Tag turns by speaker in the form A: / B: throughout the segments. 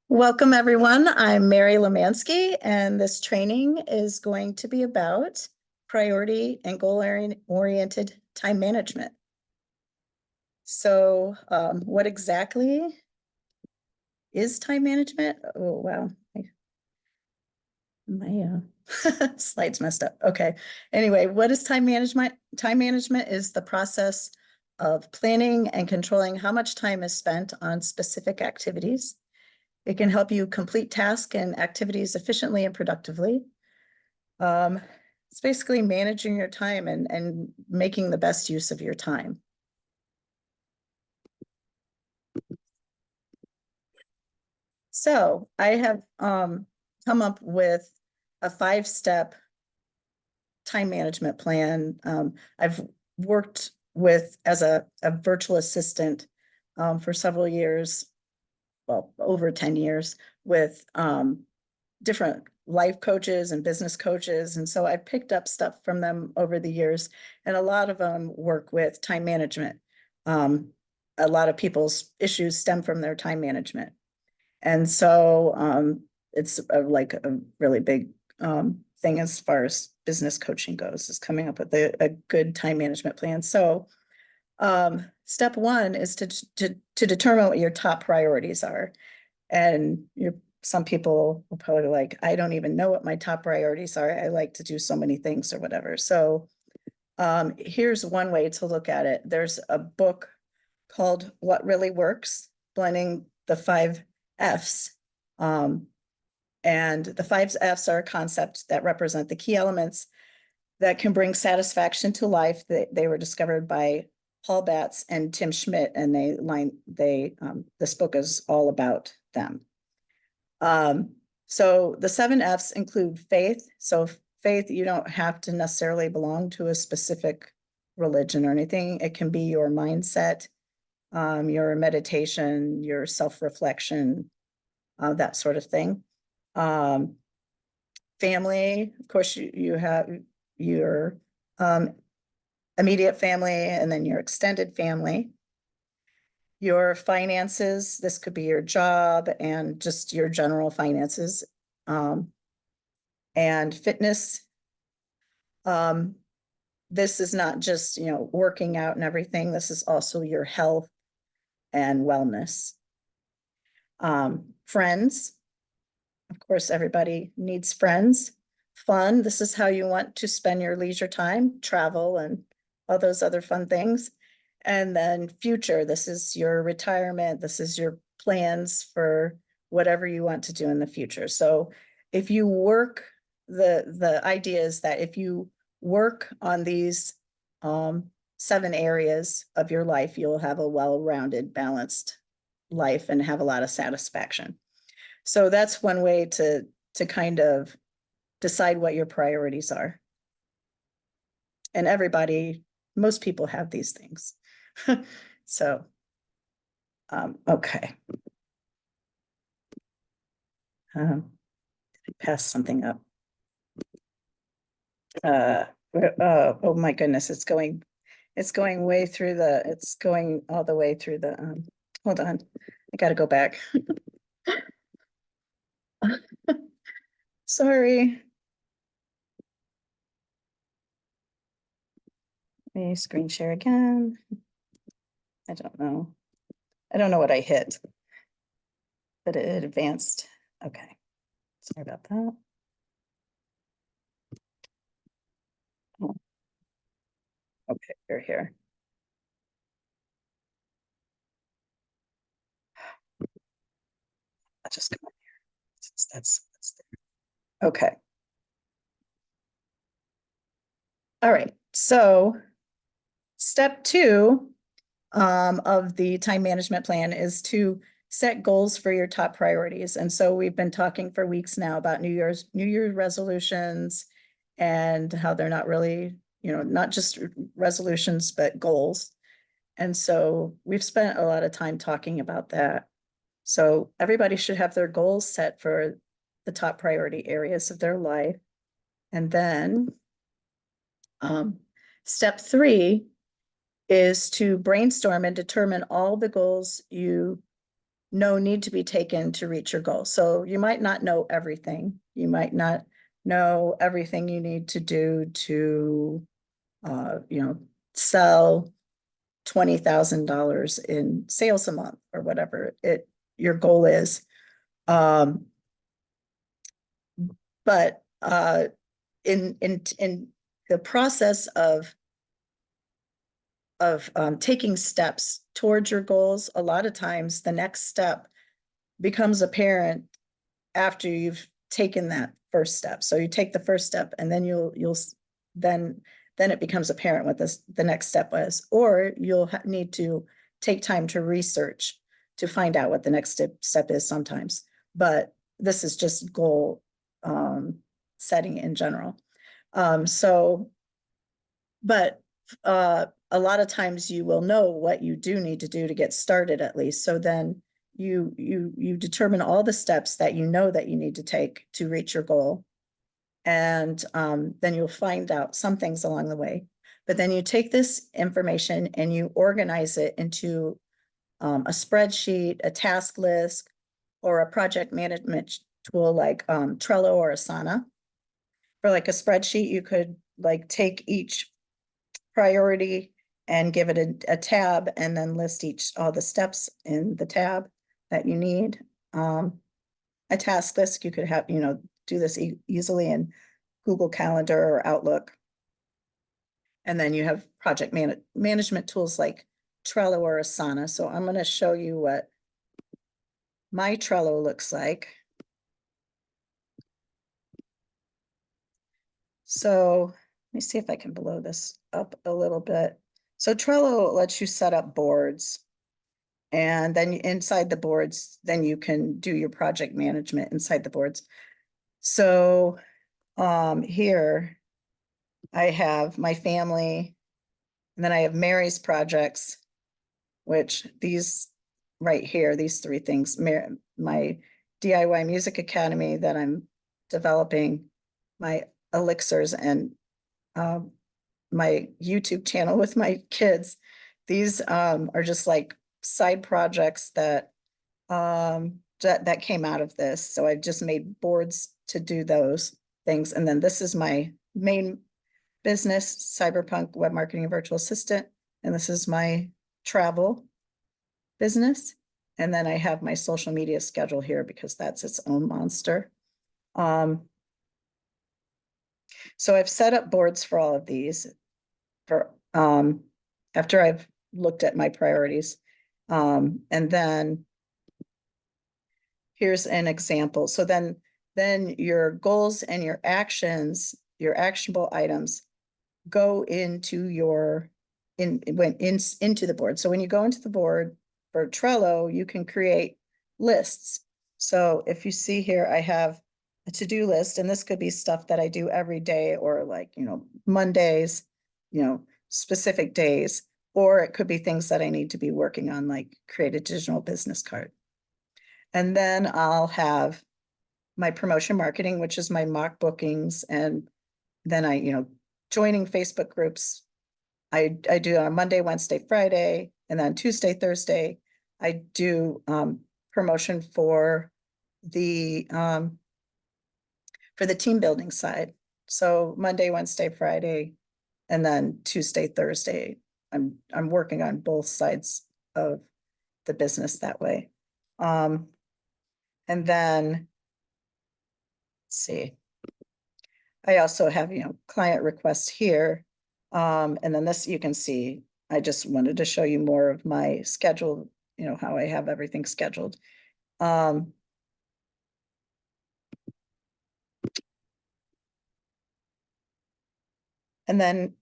A: Welcome, everyone. I'm Mary Lemanski, and this training is going to be about priority and goal-oriented time management. So what exactly is time management? Oh, wow. My slides messed up. Okay. Anyway, what is time management? Time management is the process of planning and controlling how much time is spent on specific activities. It can help you complete tasks and activities efficiently and productively. It's basically managing your time and making the best use of your time. So I have come up with a 5-step time management plan. I've worked with as a virtual assistant for several years, well, over 10 years, with different life coaches and business coaches. And so I picked up stuff from them over the years, and a lot of them work with time management. A lot of people's issues stem from their time management. And so it's like a really big thing as far as business coaching goes, is coming up with a good time management plan. So step one is to determine what your top priorities are. And some people will probably be like, I don't even know what my top priorities are. I like to do so many things or whatever. So here's one way to look at it. There's a book called What Really Works, blending the 5 F's. And the 5 F's are a concept that represent the key elements that can bring satisfaction to life. They were discovered by Paul Batts and Tim Schmidt, and this book is all about them. So the 7 F's include faith. So faith, you don't have to necessarily belong to a specific religion or anything. It can be your mindset, your meditation, your self-reflection, that sort of thing. Family, of course, you have your immediate family and then your extended family. Your finances, this could be your job and just your general finances. And fitness. This is not just, working out and everything. This is also your health and wellness. Friends. Of course, everybody needs friends. Fun. This is how you want to spend your leisure time, travel and all those other fun things. And then future, this is your retirement. This is your plans for whatever you want to do in the future. So if you work, the idea is that if you work on these 7 areas of your life, you'll have a well-rounded, balanced life and have a lot of satisfaction. So that's one way to kind of decide what your priorities are. And most people have these things. So, okay. Pass something up. Oh my goodness, it's going way through it's going all the way through the, hold on, I gotta go back. Sorry. Let me screen share again. I don't know what I hit, but it advanced. Okay, sorry about that. Oh. Okay, you're here. I'll just come in here. That's there. Okay. All right, so step 2 of the time management plan is to set goals for your top priorities. And so we've been talking for weeks now about New Year's resolutions and how they're not really, not just resolutions, but goals. And so we've spent a lot of time talking about that. So everybody should have their goals set for the top priority areas of their life. And then step 3 is to brainstorm and determine all the goals you know need to be taken to reach your goal. So you might not know everything. You might not know everything you need to do to, sell $20,000 in sales a month or whatever your goal is. But in the process of taking steps towards your goals, a lot of times the next step becomes apparent after you've taken that first step. So you take the first step, and then then it becomes apparent what the next step was, or you'll need to take time to research to find out what the next step is sometimes. But this is just goal setting in general. But a lot of times you will know what you do need to do to get started, at least. So then you determine all the steps that you know that you need to take to reach your goal. And then you'll find out some things along the way. But then you take this information and you organize it into a spreadsheet, a task list, or a project management tool like Trello or Asana. For like a spreadsheet, you could like take each priority and give it a tab, and then list all the steps in the tab that you need. A task list, you could have, do this easily in Google Calendar or Outlook. And then you have project management tools like Trello or Asana. So I'm going to show you what my Trello looks like. So let me see if I can blow this up a little bit. So Trello lets you set up boards, and then inside the boards, then you can do your project management inside the boards. So here I have my family, and then I have Mary's projects, which these right here, these three things, my DIY Music Academy that I'm developing, my elixirs, and my YouTube channel with my kids. These are just like side projects that that came out of this. So I just made boards to do those things. And then this is my main business, Cyberpunk Web Marketing and Virtual Assistant. And this is my travel business. And then I have my social media schedule here because that's its own monster. So I've set up boards for all of these for after I've looked at my priorities. And then here's an example. So then your goals and your actions, your actionable items go into into the board. So when you go into the board for Trello, you can create lists. So if you see here, I have a to-do list, and this could be stuff that I do every day, or like, Mondays, specific days, or it could be things that I need to be working on, like create a digital business card. And then I'll have my promotion marketing, which is my mock bookings. And then joining Facebook groups. I do on Monday, Wednesday, Friday, and then Tuesday, Thursday, I do promotion for the team building side. So Monday, Wednesday, Friday, and then Tuesday, Thursday, I'm working on both sides of the business that way. And then let's see. I also have, client requests here. And then this, you can see, I just wanted to show you more of my schedule, how I have everything scheduled. And then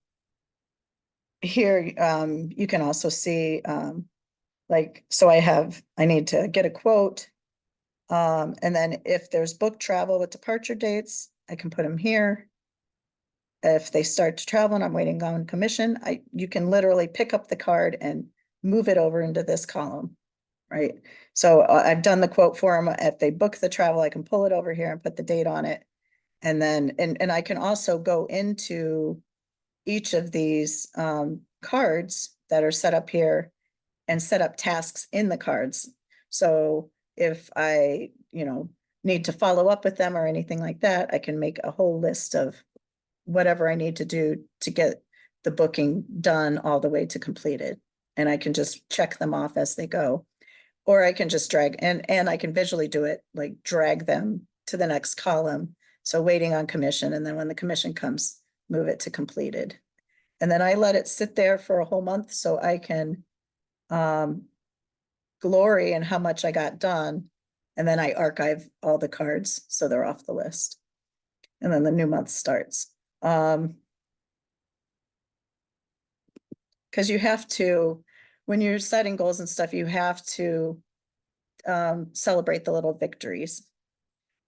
A: here, you can also see, so I need to get a quote. And then if there's book travel with departure dates, I can put them here. If they start to travel and I'm waiting on commission, you can literally pick up the card and move it over into this column, right? So I've done the quote for them. If they book the travel, I can pull it over here and put the date on it. And then, and I can also go into each of these cards that are set up here and set up tasks in the cards. So if I, need to follow up with them or anything like that, I can make a whole list of whatever I need to do to get the booking done all the way to completed. And I can just check them off as they go. Or I can just drag, and I can visually do it, like drag them to the next column. So waiting on commission, and then when the commission comes, move it to completed. And then I let it sit there for a whole month so I can glory in how much I got done. And then I archive all the cards so they're off the list. And then the new month starts. Because you have to, when you're setting goals and stuff, you have to celebrate the little victories.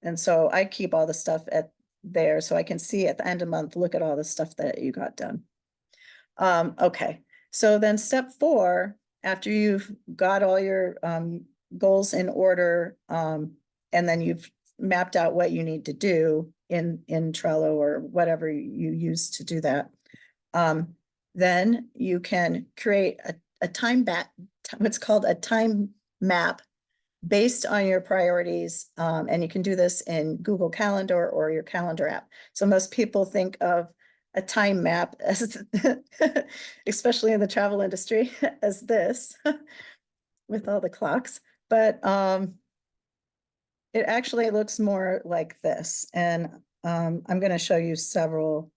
A: And so I keep all the stuff at there so I can see at the end of month, look at all the stuff that you got done. Okay, so then step 4, after you've got all your goals in order, and then you've mapped out what you need to do in Trello or whatever you use to do that, then you can create a what's called a time map based on your priorities. And you can do this in Google Calendar or your calendar app. So most people think of a time map as, especially in the travel industry, as this with all the clocks. But it actually looks more like this. And I'm going to show you several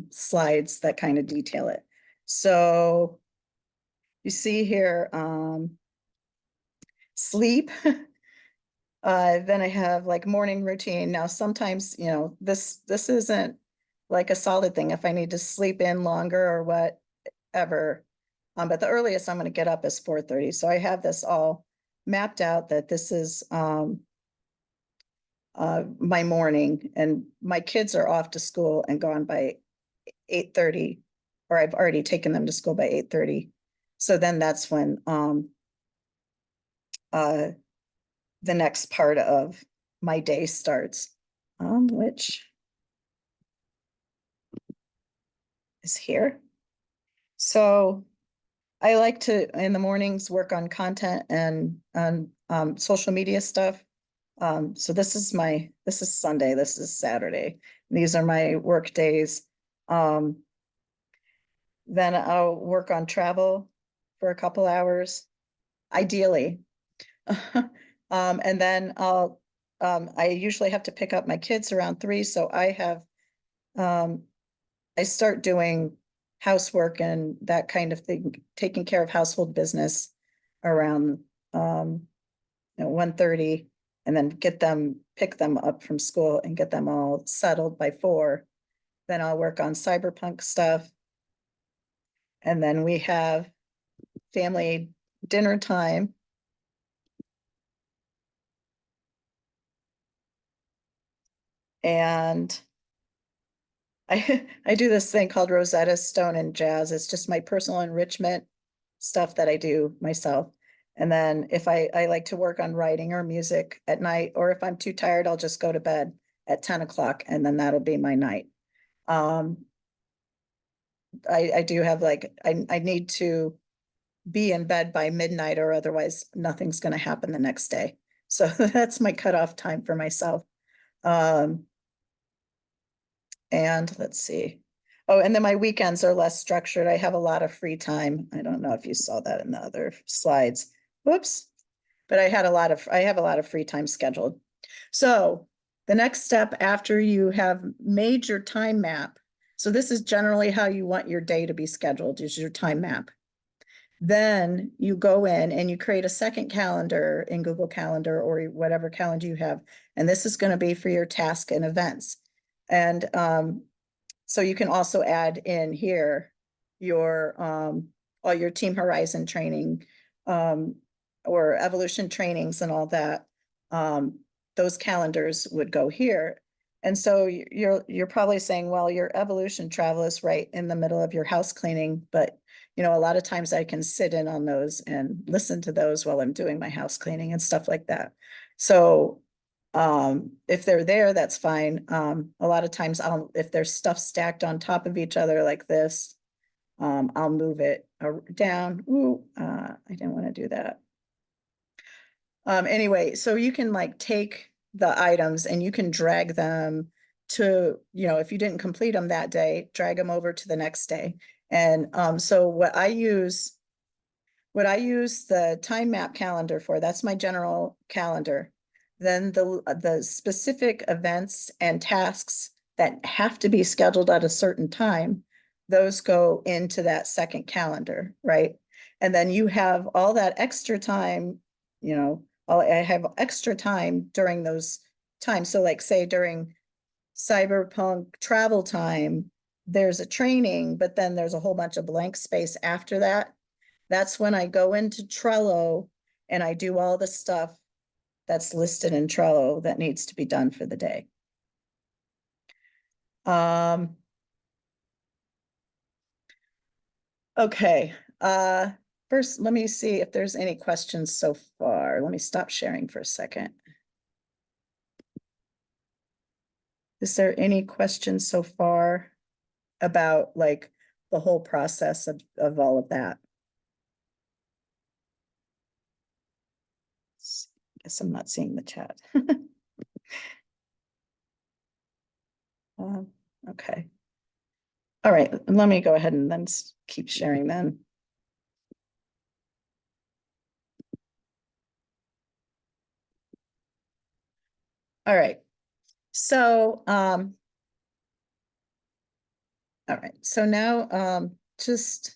A: slides that kind of detail it. So you see here, sleep. Then I have like morning routine. Now, sometimes, this isn't like a solid thing if I need to sleep in longer or whatever. But the earliest I'm going to get up is 4:30. So I have this all mapped out that this is my morning, and my kids are off to school and gone by 8:30, or I've already taken them to school by 8:30. So then that's when the next part of my day starts, which is here. So I like to, in the mornings, work on content and on social media stuff. So this is Sunday, this is Saturday. These are my work days. Then I'll work on travel for a couple hours, ideally. And then I usually have to pick up my kids around 3, so I start doing housework and that kind of thing, taking care of household business around 1:30, and then pick them up from school and get them all settled by 4. Then I'll work on Cyberpunk stuff. And then we have family dinner time. And I do this thing called Rosetta Stone and Jazz. It's just my personal enrichment stuff that I do myself. And then if I like to work on writing or music at night, or if I'm too tired, I'll just go to bed at 10 o'clock, and then that'll be my night. I do have like, I need to be in bed by midnight, or otherwise nothing's going to happen the next day. So that's my cutoff time for myself. And let's see. Oh, and then my weekends are less structured. I have a lot of free time. I don't know if you saw that in the other slides. Whoops. But I have a lot of free time scheduled. So the next step after you have made your time map, so this is generally how you want your day to be scheduled, is your time map. Then you go in and you create a second calendar in Google Calendar or whatever calendar you have. And this is going to be for your task and events. And so you can also add in here your all your Team Horizon training or evolution trainings and all that. Those calendars would go here. And so you're probably saying, well, your evolution travel is right in the middle of your house cleaning, but a lot of times I can sit in on those and listen to those while I'm doing my house cleaning and stuff like that. So if they're there, that's fine. A lot of times if there's stuff stacked on top of each other like this, I'll move it down. Ooh, I didn't want to do that. Anyway, so you can like take the items and you can drag them to, if you didn't complete them that day, drag them over to the next day. And so what I use the time map calendar for, that's my general calendar. Then the specific events and tasks that have to be scheduled at a certain time, those go into that second calendar, right? And then you have all that extra time, I have extra time during those times. So like say during Cyberpunk travel time, there's a training, but then there's a whole bunch of blank space after that. That's when I go into Trello and I do all the stuff that's listed in Trello that needs to be done for the day. Okay. First, let me see if there's any questions so far. Let me stop sharing for a second. Is there any questions so far about like the whole process of all of that? Guess I'm not seeing the chat. Okay. All right, let me go ahead and then keep sharing then. All right. So, all right. So now, just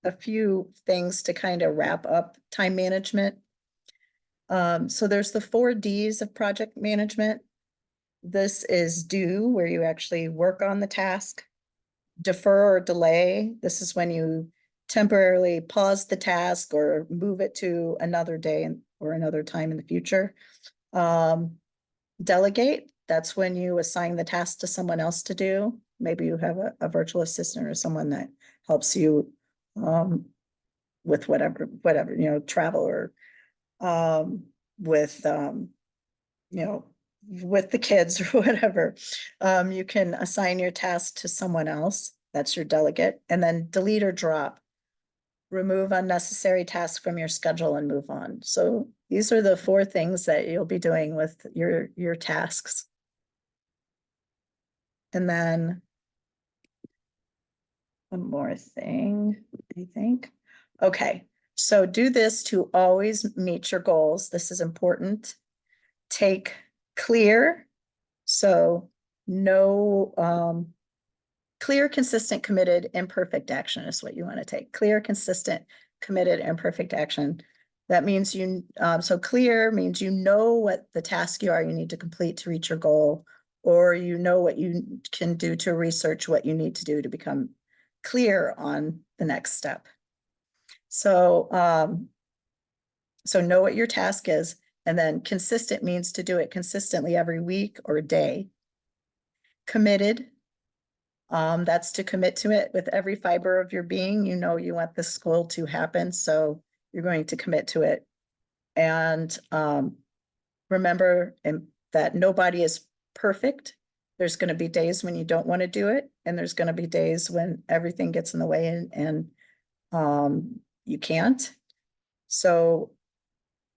A: a few things to kind of wrap up time management. So there's the 4 Ds of project management. This is do, where you actually work on the task. Defer or delay. This is when you temporarily pause the task or move it to another day or another time in the future. Delegate, that's when you assign the task to someone else to do. Maybe you have a virtual assistant or someone that helps you with whatever, travel or with you know, with the kids or whatever. You can assign your task to someone else. That's your delegate. And then delete or drop. Remove unnecessary tasks from your schedule and move on. So these are the 4 things that you'll be doing with your tasks. And then one more thing, I think. Okay, so do this to always meet your goals. This is important. Take clear, so no clear, consistent, committed, imperfect action is what you want to take. Clear, consistent, committed, imperfect action. That means so clear means you know what the task you need to complete to reach your goal, or you know what you can do to research what you need to do to become clear on the next step. So, so know what your task is, and then consistent means to do it consistently every week or day. Committed, that's to commit to it with every fiber of your being. You know you want this goal to happen, so you're going to commit to it. And remember that nobody is perfect. There's going to be days when you don't want to do it, and there's going to be days when everything gets in the way and you can't. So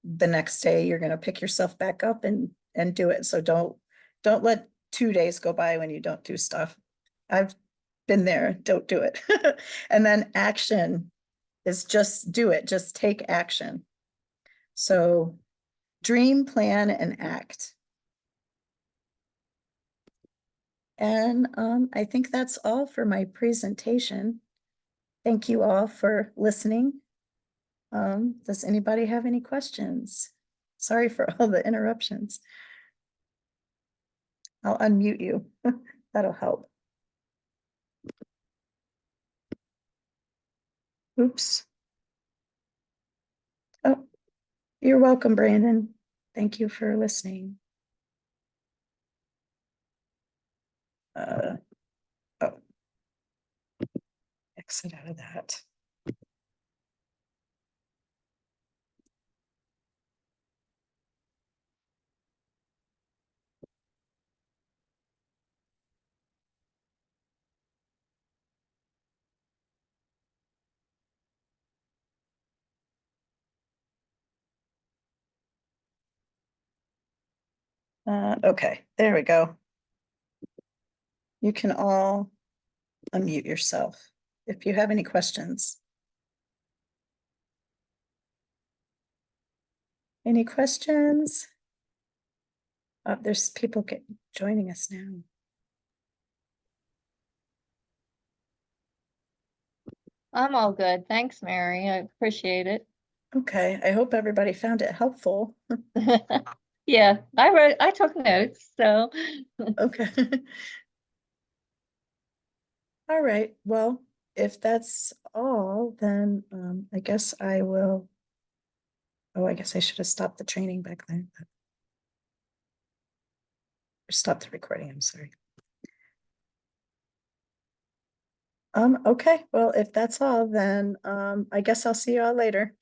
A: the next day you're going to pick yourself back up and do it. So don't let 2 days go by when you don't do stuff. I've been there. Don't do it. And then action is just do it. Just take action. So dream, plan, and act. And I think that's all for my presentation. Thank you all for listening. Does anybody have any questions? Sorry for all the interruptions. I'll unmute you. That'll help. Oops. Oh, you're welcome, Brandon. Thank you for listening. Oh, exit out of that. Okay, there we go. You can all unmute yourself if you have any questions. Any questions? There's people joining us now.
B: I'm all good. Thanks, Mary. I appreciate it.
A: Okay, I hope everybody found it helpful.
B: Yeah, I took notes, so
A: Okay. All right, well, if that's all, then I guess I will. Oh, I guess I should have stopped the training back then. Or stopped the recording, I'm sorry. Okay, well, if that's all, then I guess I'll see you all later.